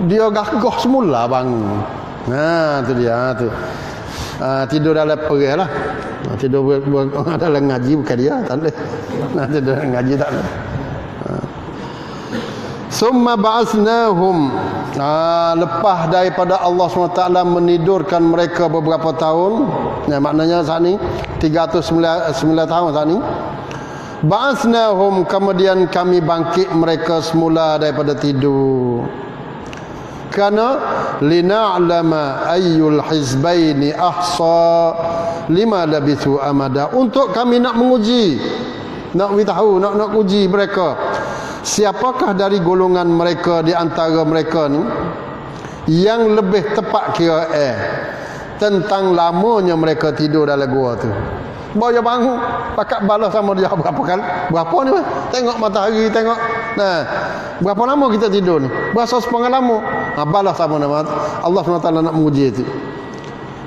dia gagah semula bangun. Nah, tu dia tu. Tidur dalam perai lah. Tidur dalam ngaji bukan dia, tak boleh. Tidur dalam ngaji tak boleh. Summa ba'asnahum. Lepas daripada Allah SWT menidurkan mereka beberapa tahun. Maknanya saat ni 309 tahun saat ni. Ba'asnahum, kemudian kami bangkit mereka semula daripada tidur. Kerana lina'lama ayyul hizbaini ahsa lima labithu amada. Untuk kami nak menguji, nak tahu, nak uji mereka. Siapakah dari golongan mereka di antara mereka ni yang lebih tepat kira tentang lamanya mereka tidur dalam gua tu. Bawa bangun, pakat balas sama dia berapa kali? Berapa ni? Tengok matahari, tengok. Nah, berapa lama kita tidur ni? Berasa sepengah lama. Balas sama nama Allah SWT nak menguji itu.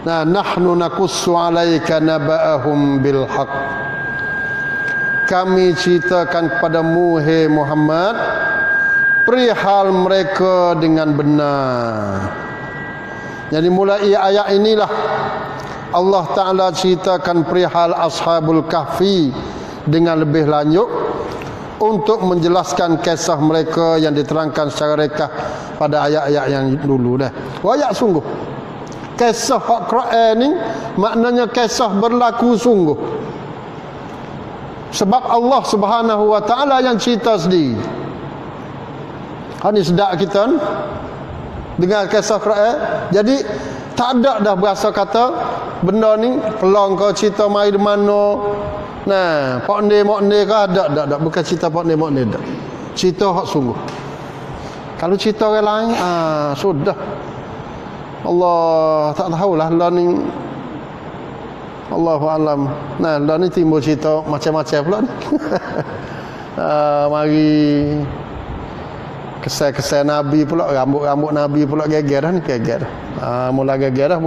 Nah, nahnu naqussu 'alaika naba'ahum bil haqq. Kami ceritakan kepadamu, hai Muhammad, perihal mereka dengan benar. Jadi mulai ayat inilah Allah Ta'ala ceritakan perihal Ashabul Kahfi dengan lebih lanjut untuk menjelaskan kisah mereka yang diterangkan secara rekah pada ayat-ayat yang dulu dah. Ayat sungguh. Kisah Al-Quran ni maknanya kisah berlaku sungguh. Sebab Allah Subhanahu Wa Ta'ala yang cerita sendiri. Ini sedap kita ni dengan kisah Quran. Jadi tak ada dah berasa kata benda ni pelong kau cerita mai di mana. Nah, pokne ke ada bukan cerita pokne dak. Cerita hak sungguh. Kalau cerita orang lain sudah. Allah tak tahulah lah ni. Allahu alam. Nah, lah ni timbul cerita macam-macam pula ni. Mari kesal Nabi pula, rambut Nabi pula geger dah ni, geger. Mula geger dah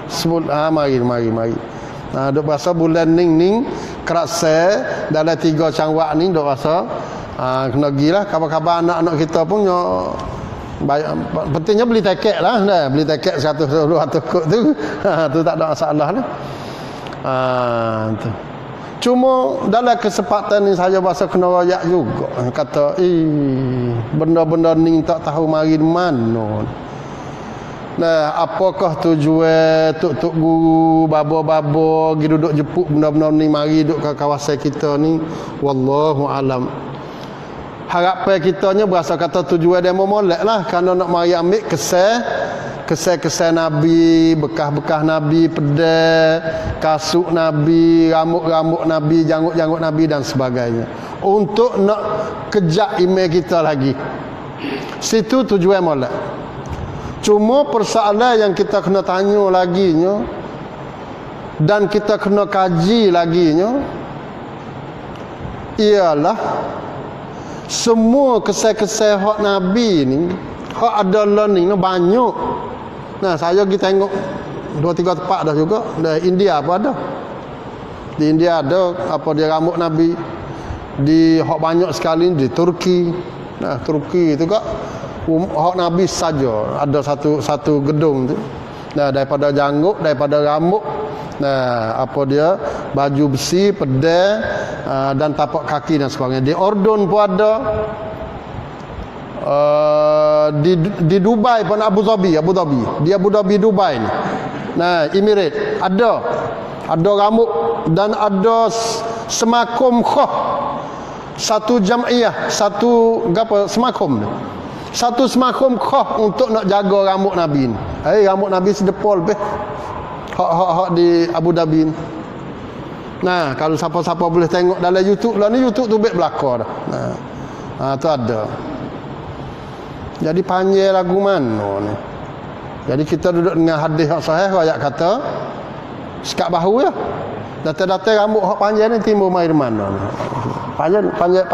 sebut mari. Duk rasa bulan ning kerasa dalam 3 cangwak ni duk rasa kena gilah khabar-khabar anak-anak kita pun pentingnya beli tiket lah dah. Beli tiket 100-200 kod tu. Tu tak ada masalah lah. Tu. Cuma dalam kesempatan ni saya rasa kena royak juga. Kata, benda-benda ni tak tahu mari di mana. Nah, apakah tujuan tok-tok guru, babo-babo pergi duduk jemput benda-benda ni mari duduk ke kawasan kita ni? Wallahu alam. Harapan kitanya berasa kata tujuan demo molek lah, kerana nak mari ambil kesal Kesan-kesan Nabi, bekas-bekas Nabi, pedai, kasut Nabi, rambut-rambut Nabi, janggut-janggut Nabi dan sebagainya. Untuk nak kejak email kita lagi. Situ tujuan molek. Cuma persoalan yang kita kena tanya laginya dan kita kena kaji laginya ialah semua kesan-kesan hak Nabi ni, hak ada learning ni banyak. Nah, saya pergi tengok 2-3 tempat dah juga. Di India pun ada. Di India ada apa dia rambut Nabi. Di hak banyak sekali di Turki. Nah, Turki itu kak hak Nabi saja ada satu gedung tu. Nah, daripada janggut, daripada rambut, nah, apa dia baju besi, pedai dan tapak kaki dan sebagainya. Di Ordon pun ada. Di Dubai pun Abu Dhabi di Abu Dhabi Dubai ni. Nah, Emirat ada rambut dan ada semakum khah, satu jamiah, satu apa semakum ni. Satu semakum khah untuk nak jaga rambut Nabi ni. Rambut Nabi sedepol beh. Hak di Abu Dhabi ni. Nah, kalau siapa-siapa boleh tengok dalam YouTube lah ni, YouTube tu bek belakang dah. Nah, tu ada. Jadi panjang lagu mana ni. Jadi kita duduk dengan hadis hak sahih, ayat kata sekat bahu ya. Data-data rambut hak panjang ni timbul mai mana ni.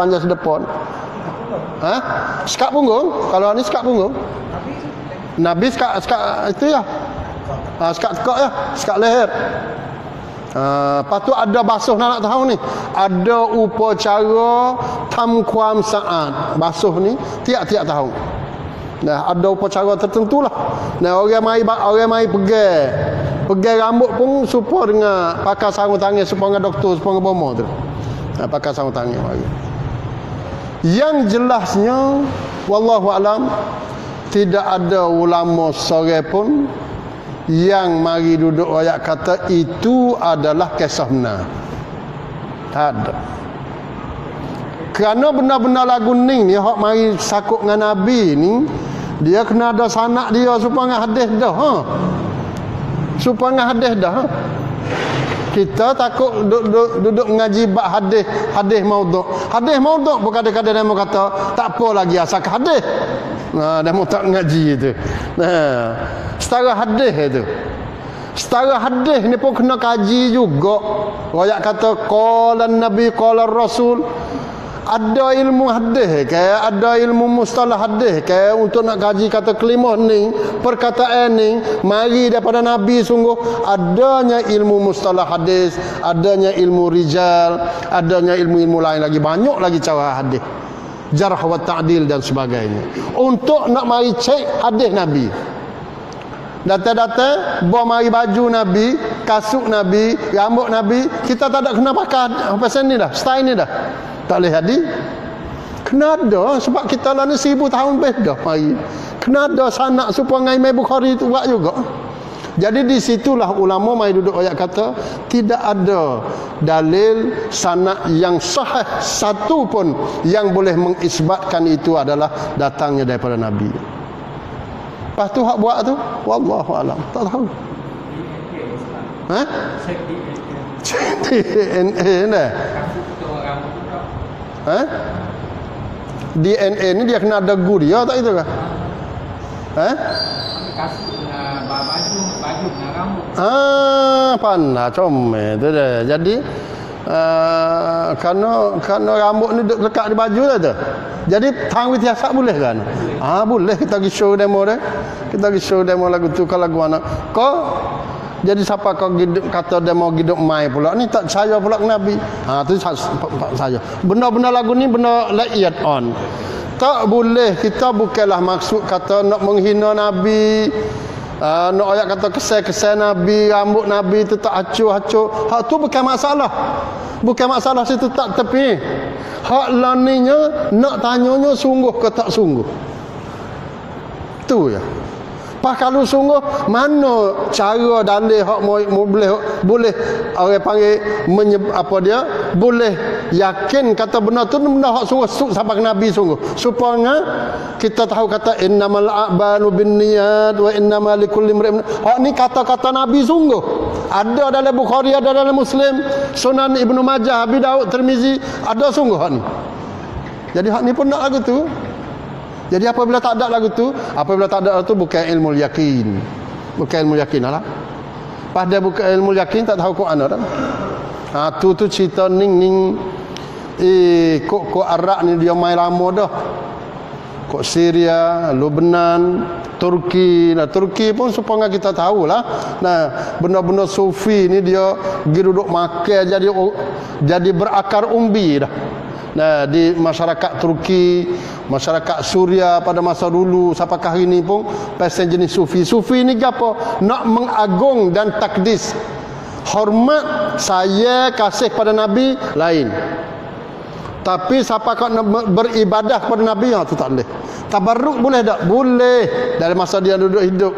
Panjang sedepon. Sekat punggung. Kalau ni sekat punggung. Nabi sekat itu ya. Sekat tekak ya, sekat leher. Lepas tu ada basuh nak tahu ni. Ada upacara tamkuam saat. Basuh ni tiap-tiap tahun. Nah, ada upacara tertentu lah. Nah, orang mai pegang rambut pun supaya dengan pakai sarung tangan, supaya dengan doktor, supaya dengan bomo tu. Nah, pakai sarung tangan mari. Yang jelasnya wallahu alam tidak ada ulama sore pun yang mari duduk ayat kata itu adalah kisah benar. Tak ada. Kerana benda-benda lagu ni hak mari sakut dengan Nabi ni, dia kena ada sanak dia supaya hadis dah. Supaya hadis dah. Kita takut duduk ngaji bab hadis maudhu'. Hadis maudhu' pun kadang-kadang dia kata tak apa lagi asal hadis. Nah, dia mau tak ngaji itu. Nah, setara hadis itu. Setara hadis ni pun kena kaji juga. Royak kata qala Nabi qala Rasul. Ada ilmu hadis ke, ada ilmu mustalah hadis ke untuk nak kaji kata kelimah ni, perkataan ni mari daripada Nabi sungguh. Adanya ilmu mustalah hadis, adanya ilmu rijal, adanya ilmu-ilmu lain lagi, banyak lagi cara hadis, jarh wa ta'dil dan sebagainya, untuk nak mari cek hadis Nabi. Data-data bawa mari baju Nabi, kasut Nabi, rambut Nabi, kita tak ada kena pakai pasal ni dah, style ni dah. Tak boleh jadi. Kena ada sebab kita lah ni 1000 tahun lebih dah mari. Kena ada sanak supaya dengan Imam Bukhari tu buat juga. Jadi di situlah ulama mari duduk ayat kata tidak ada dalil sanak yang sahih satu pun yang boleh mengisbatkan itu adalah datangnya daripada Nabi. Lepas tu hak buat tu wallahu alam, tak tahu. DNA ni. DNA ni dia kena ada guru dia tak itu kah? Kasut dengan baju dengan rambut. Pandai comel tu dah. Jadi kerana rambut ni duduk lekat di baju dah tu. Jadi tang witiasak boleh kan? Boleh kita pergi show demo dah. Kita pergi show demo lagu tu kalau lagu mana. Kau jadi siapa kau kata dia mau hidup mai pula ni tak saya pula ke Nabi. Tu saya. Benda-benda lagu ni benda laiyat on. Tak boleh, kita bukanlah maksud kata nak menghina Nabi. Nak ayat kata kesan-kesan Nabi, rambut Nabi tu tak hancur-hancur. Hak tu bukan masalah. Bukan masalah situ tak tepi. Hak laninya nak tanyanya sungguh ke tak sungguh. Tu ya. Pas kalau sungguh mana cara dalil hak boleh orang panggil boleh yakin kata benar tu benda hak sungguh sahabat Nabi sungguh. Supaya kita tahu kata innamal a'malu binniyat wa innamal likulli imrin. Hak ni kata-kata Nabi sungguh. Ada dalam Bukhari, ada dalam Muslim, Sunan Ibnu Majah, Abi Daud, Tirmizi, ada sungguh hak ni. Jadi hak ni pun nak lagu tu. Jadi apabila tak ada lagu tu, bukan ilmu yakin. Bukan ilmu yakin lah. Pada bukan ilmu yakin tak tahu Quran dah. Tu cerita ning kok Arab ni dia main lama dah. Kok Syria, Lebanon, Turki. Nah, Turki pun supaya kita tahulah. Nah, benda-benda sufi ni dia pergi duduk makan jadi berakar umbi dah. Nah, di masyarakat Turki, masyarakat Suria pada masa dulu sampai hari ini pun pasal jenis sufi. Sufi ni apa? Nak mengagung dan takdis. Hormat, saya kasih pada Nabi lain. Tapi siapa kau nak beribadah kepada Nabi, tu tak boleh. Tabarruk boleh tak? Boleh. Dari masa dia duduk hidup.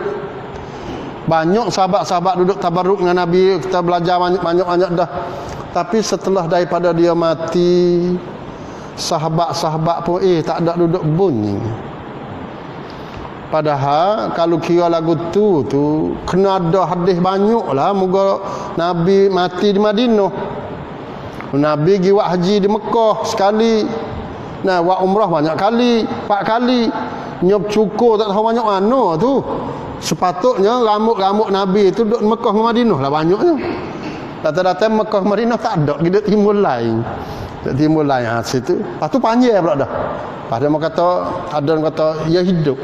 Banyak sahabat-sahabat duduk tabarruk dengan Nabi, kita belajar banyak-banyak dah. Tapi setelah daripada dia mati, sahabat-sahabat pun tak ada duduk bunyi. Padahal kalau kira lagu tu kena ada hadis banyaklah. Moga Nabi mati di Madinah, Nabi pergi buat haji di Mekah sekali, nah buat umrah banyak kali, 4 kali. Nyop cukur tak tahu banyak mana tu. Sepatutnya rambut-rambut Nabi tu duduk Mekah dengan Madinah lah banyaknya. Data-data Mekah Madinah tak ada, kita timbul lain. Timbul lain situ. Lepas tu panjang pula dah. Pada mau kata ada orang kata ya hidup.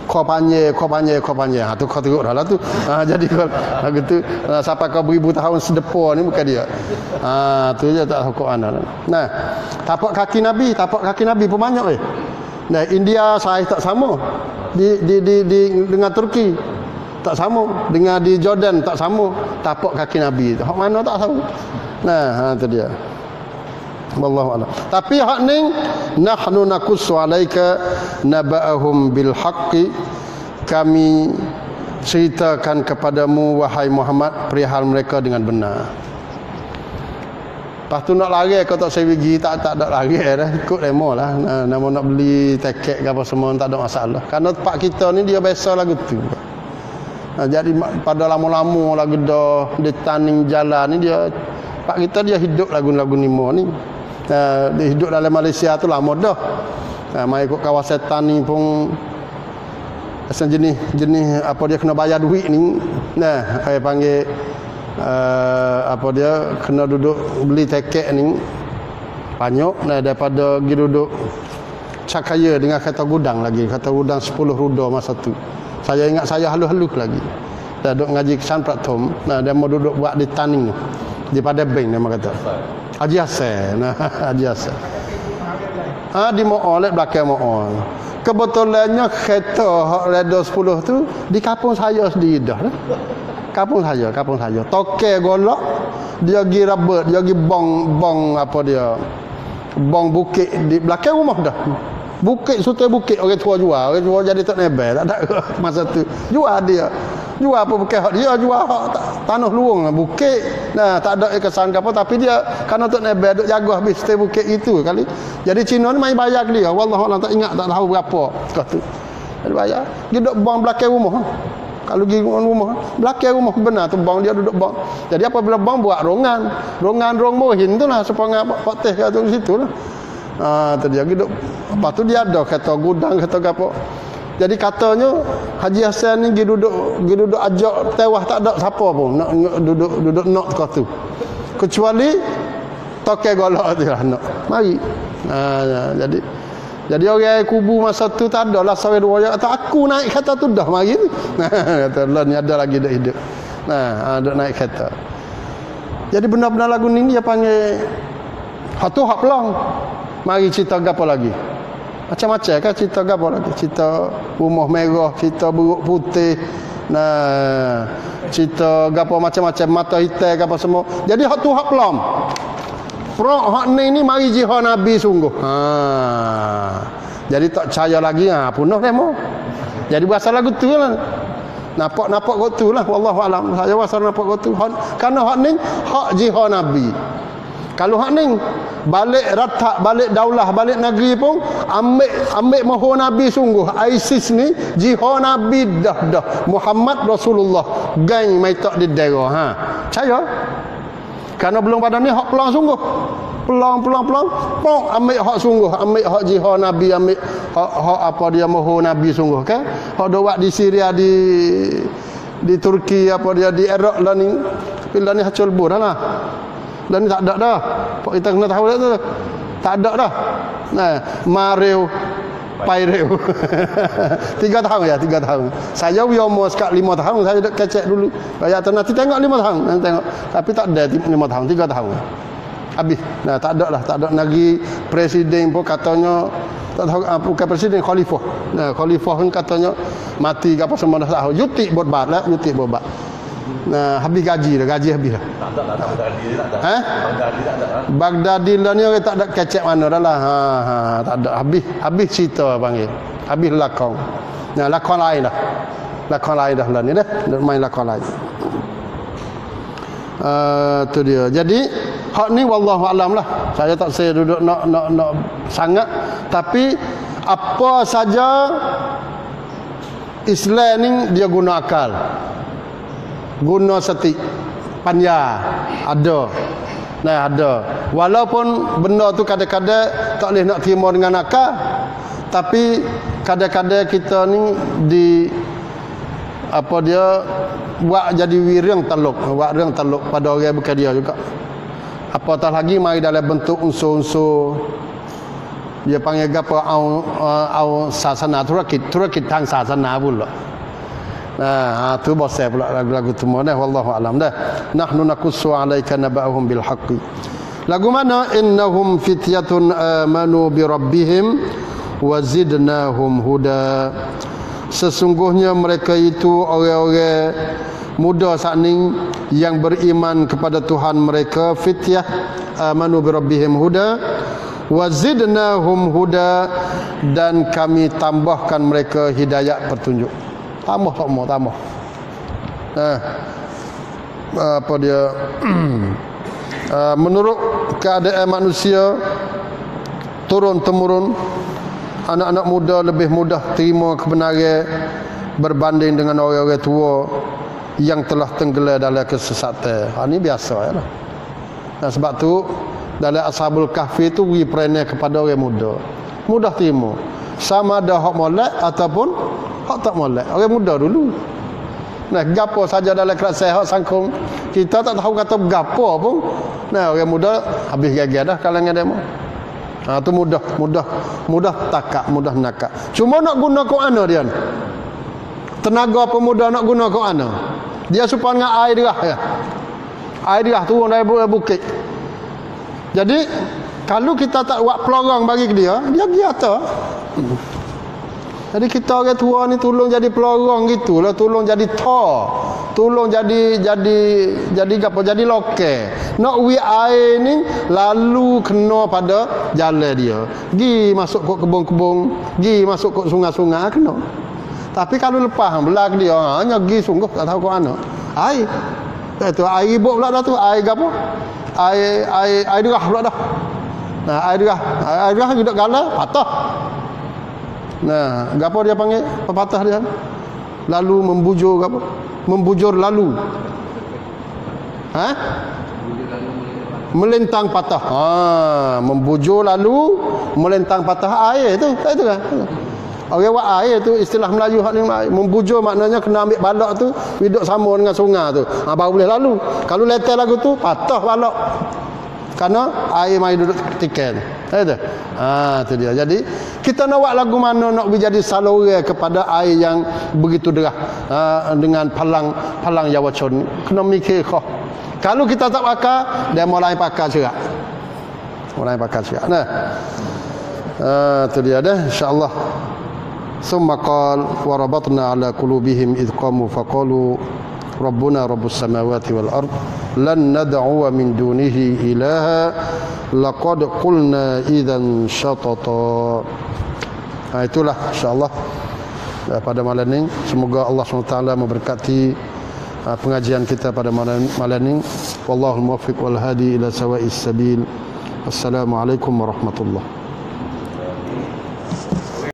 Kau panjang. Tu kau tengok dah lah tu. Jadi lagu tu sampai kau beribu tahun sedepa ni bukan dia. Tu je tak tahu Quran dah. Nah, tapak kaki Nabi pun banyak weh. Nah, India saiz tak sama. Di dengan Turki tak sama, dengan di Jordan tak sama tapak kaki Nabi. Hak mana tak tahu. Nah, tu dia. Wallahu a'lam. Tapi hak ni nahnu naqussu alaika naba'ahum bil haqqi, kami ceritakan kepadamu wahai Muhammad perihal mereka dengan benar. Lepas tu nak lari kau tak saya pergi, tak ada lari dah, ikut demo lah. Nama nak beli tiket ke apa semua tak ada masalah. Karena tempat kita ni dia biasa lagu tu. Jadi pada lama-lama lagu dah di taning jalan ni dia pak kita dia hidup lagu-lagu Nimo ni. Dia hidup dalam Malaysia tu lama dah. Mai ikut kawasan tani pun asal jenis apa dia kena bayar duit ni. Nah, saya panggil apa dia kena duduk beli tiket ni banyak. Nah, daripada pergi duduk Cakaya dengan kata gudang lagi. Kata gudang 10 ruda masa tu. Saya ingat saya halus-halus lagi. Dah duduk ngaji Kesan Pratom. Nah, dia mau duduk buat di Taning di pada bank dia kata. Haji Hasan. Nah, Haji Hasan. Di Mo'ol, belakang Mo'ol. Kebetulannya kereta hak Reda 10 tu di kampung saya sendiri dah. Kampung saya. Toke golok, dia pergi rabet, dia pergi bong apa dia? Bong bukit di belakang rumah dah. Bukit sutai bukit orang tua jual. Orang tua jadi tak nebel, tak ada masa tu. Jual dia. Jual apa bukan hak dia, jual hak tanah luang bukit. Nah, tak ada kesan ke apa tapi dia kerana tak nebel duk jaga habis sutai bukit itu kali. Jadi Cina ni main bayar dia. Wallahualam tak ingat tak tahu berapa kos tu. Jadi bayar. Dia duduk bong belakang rumah. Kalau pergi rumah, belakang rumah benar tu bang dia duduk bang. Jadi apabila bang buat rongan rong mohin tu lah supaya patih kat situ lah. Tu dia duduk. Lepas tu dia ada kata gudang kata apa. Jadi katanya Haji Hasan ni duduk ajak tewah tak ada siapa pun nak duduk nak kat tu. Kecuali toke golok tu lah nak. Mari. Jadi orang kubu masa tu tak ada lah seorang dua orang kata aku naik kereta tu dah mari ni. Kata lah ni ada lagi dah hidup. Ada naik kereta. Jadi benar-benar lagu ni dia panggil hak tu hak pelang. Mari cerita gapo lagi. Macam-macam kan cerita gapo lagi. Cerita rumah merah, cerita buruk putih. Nah, cerita gapo macam-macam mata hitam gapo semua. Jadi hak tu hak pelang. Pro hak ni mari jihad Nabi sungguh. Jadi tak percaya lagi punah demo. Jadi bahasa lagu tu lah. Nampak kau tu lah. Wallahu alam. Saya rasa nampak kau tu. Karena hak ni hak jihad Nabi. Kalau hak ni balik ratak, balik daulah, balik negeri pun ambil mahu Nabi sungguh. ISIS ni jihad Nabi dah. Muhammad Rasulullah. Gang mai tak di daerah. Ha. Percaya? Karena belum pada ni hak pelang sungguh. Pelang. Ambil hak sungguh. Ambil hak jihad Nabi. Ambil hak apa dia mahu Nabi sungguh. Kan? Hak dawat di Syria, di Turki, apa dia di Iraq lah ni. Tapi lah ni hacul bur lah. Dan ni tak ada dah. Kita kena tahu dah tu. Tak ada dah. Nah, mareu paireu. 3 tahun ya, 3 tahun. Saya umur sekat 5 tahun, saya dak kecek dulu. Bayar tu nanti tengok 5 tahun, nanti tengok. Tapi tak ada 5 tahun, 3 tahun. Habis. Nah, tak ada lah, tak ada lagi presiden pun katanya tak tahu bukan presiden, khalifah. Nah, khalifah pun katanya mati ke apa semua dah tahu. Yutik bodbat lah, yutik bodbat. Nah, habis gaji dah, gaji habis dah. Tak ada Baghdadi tak ada. Ha? Baghdadi tak ada. Baghdadi lah ni orang tak ada kecek mana dah lah. Tak ada. Habis cerita panggil. Habis lakon. Nah, lakon lain dah. Lakon lain dah lah ni dah. Main lakon lain. Tu dia. Jadi hak ni wallahu alam lah. Saya tak saya duduk nak sangat, tapi apa saja Islam ni dia guna akal. Guna seti, panya ada. Nah, ada. Walaupun benda tu kadang-kadang tak boleh nak terima dengan akal, tapi kadang-kadang kita ni apa dia buat jadi wirang taluk pada orang bukan dia juga. Apatah lagi mari dalam bentuk unsur-unsur dia panggil apa au sasana turakit tang sasana pula. Nah, tu bahasa pula lagu-lagu tu dah wallahu alam dah. Nahnu naqussu 'alaika naba'ahum bil haqqi. Lagu mana? Innahum fityatun amanu bi rabbihim wa zidnahum huda. Sesungguhnya mereka itu orang-orang muda saat ini yang beriman kepada Tuhan mereka, fityah amanu bi rabbihim huda wa zidnahum huda, dan kami tambahkan mereka hidayah petunjuk. Tambah. Apa dia menurut keadaan manusia turun-temurun, anak-anak muda lebih mudah terima kebenaran berbanding dengan orang-orang tua yang telah tenggelam dalam kesesatan. Ini biasa ya lah. Nah, sebab tu dalam Ashabul Kahfi tu beri peranan kepada orang muda. Mudah terima. Sama ada hak molek ataupun hak tak molek. Orang muda dulu. Nah, gapo saja dalam kelas hak sangkung. Kita tak tahu kata gapo pun. Nah, orang muda habis gagah dah kalangan demo. Tu mudah takak, mudah nakak. Cuma nak guna ke mana dia? Tenaga pemuda nak guna ke mana? Dia supaya dengan air derah ya. Air derah turun dari bukit. Jadi kalau kita tak buat pelorong bagi dia pergi atas. Jadi kita orang tua ni tolong jadi pelorong gitulah, tolong jadi tolong jadi apa, jadi lokal. Nak wi air ni lalu kena pada jalan dia. Gi masuk ke kebun-kebun, gi masuk ke sungai-sungai kena. Tapi kalau lepas belah dia hanya gi sungguh tak tahu ke mana. Air. Itu air ribut pula dah tu, air gapo? Air derah pula dah. Nah, air derah duduk galah patah. Nah, gapo dia panggil pepatah dia? Lalu membujur gapo? Membujur lalu. Melintang patah. Membujur lalu melintang patah air tu. Tak itu kan? Orang buat air tu istilah Melayu hak ni, membujur maknanya kena ambil balak tu hidup sama dengan sungai tu. Baru boleh lalu. Kalau letak lagu tu patah balak. Karena air mai duduk tikan. Ada. Tu dia. Jadi kita nak buat lagu mana nak menjadi saluran kepada air yang begitu derah dengan palang Yawacon. Kena mikir kau. Kalau kita tak pakai, dia mulai pakai cerak. Nah. Tu dia dah insya-Allah. Summa qala wa rabatna ala qulubihim idh qamu faqalu Rabbuna rabbus samawati wal ard lan nad'u min dunihi ilaha laqad qulna idzan syatata. Itulah insyaallah pada malam ini. Semoga Allah SWT memberkati pengajian kita pada malam ini. Wallahul muwaffiq wal hadi ila sawa'is sabil. Assalamualaikum warahmatullahi